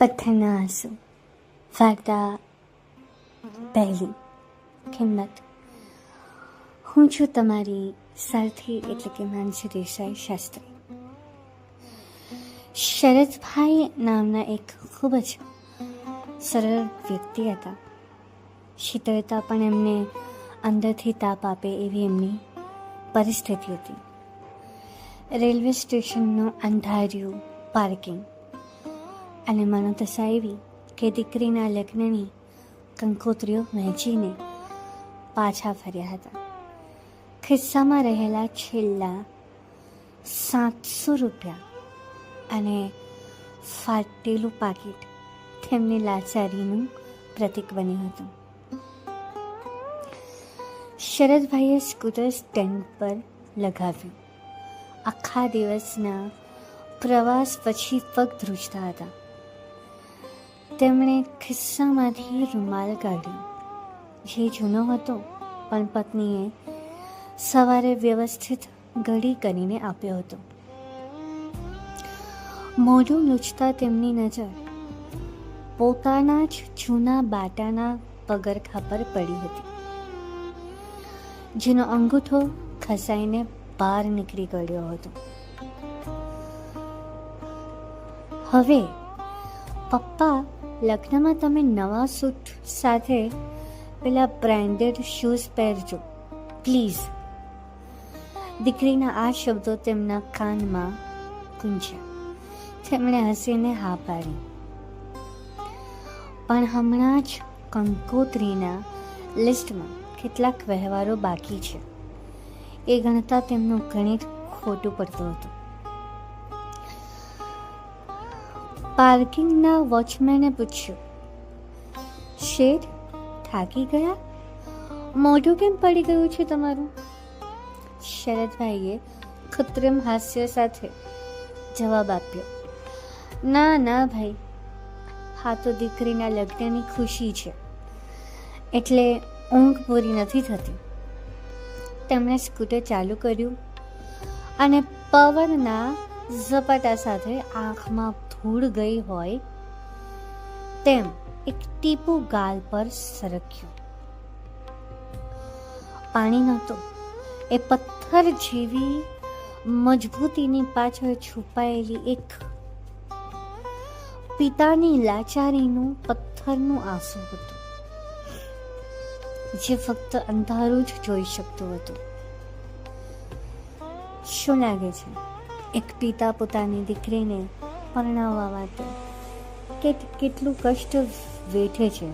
પથ્થરના આંસુ વાર્તા પહેલી. કિંમત. હું છું તમારી સારથી એટલે કે માનસી દેસાઈ શાસ્ત્રી. શરદભાઈ નામના એક ખૂબ જ સરળ વ્યક્તિ હતા. શીતળતા પણ એમને અંદરથી તાપ આપે એવી એમની પરિસ્થિતિ હતી. રેલવે સ્ટેશનનું અંધાર્યું પાર્કિંગ અને મનોદશા એવી કે દીકરીના લગ્નની કંકોત્રીઓ વહેંચીને પાછા ફર્યા હતા. ખિસ્સામાં રહેલા છેલ્લા 700 રૂપિયા અને ફાટેલું પાકીટ તેમની લાચારીનું પ્રતીક બન્યું હતું. શરદભાઈએ સ્કૂટર સ્ટેન્ડ પર લગાવ્યું. આખા દિવસના પ્રવાસ પછી પગ ધ્રુજતા હતા. તેમણે ખિસ્સામાંથી રૂમાલ કાઢ્યો, જે જૂનો હતો પણ પત્નીએ સવારે વ્યવસ્થિત ઘડી કરીને આપ્યો હતો. મોઢું લૂછતા તેમની નજર પોતાના જ જૂના બાટાના પગરખા પર પડી હતી, જેનો અંગૂઠો ખસાઈને બહાર નીકળી ગયો હતો. હવે પપ્પા, લગ્નમાં તમે નવા સૂટ સાથે પેલા બ્રાન્ડેડ શૂઝ પહેરજો પ્લીઝ. દીકરીના આ શબ્દો તેમના કાનમાં ગુંજ્યા. તેમણે હસીને હા પાડી. પણ હમણાં જ કંકોત્રીના લિસ્ટમાં કેટલાક વ્યવહારો બાકી છે એ ગણતા તેમનું ગણિત ખોટું પડતું હતું. પાર્કિંગના વોચમેને પૂછ્યું, શેઠ થાકી ગયા? મોઢું કેમ પડી ગયું છે તમારું? શરદભાઈએ કૃત્રિમ હાસ્ય સાથે જવાબ આપ્યો, ના ના ભાઈ, હા તો દીકરીના લગ્નની ખુશી છે એટલે ઊંઘ પૂરી નથી થતી. તેમણે સ્કૂટર ચાલુ કર્યું અને પવનના ઝપાટા સાથે આંખમાં ધૂળ ગઈ હોય તેમ એક ટીપું ગાલ પર સરક્યું. પાણી નહોતું, એ પથ્થર જેવી મજબૂતીની પાછળ છુપાયેલી એક પિતાની લાચારીનું પથ્થરનું આંસુ હતું, જે ફક્ત અંધારું જ જોઈ શકતું હતું. શું લાગે છે, એક પિતા પોતાની દીકરીને પરણાવવા માટે કેટલું કષ્ટ વેઠે છે?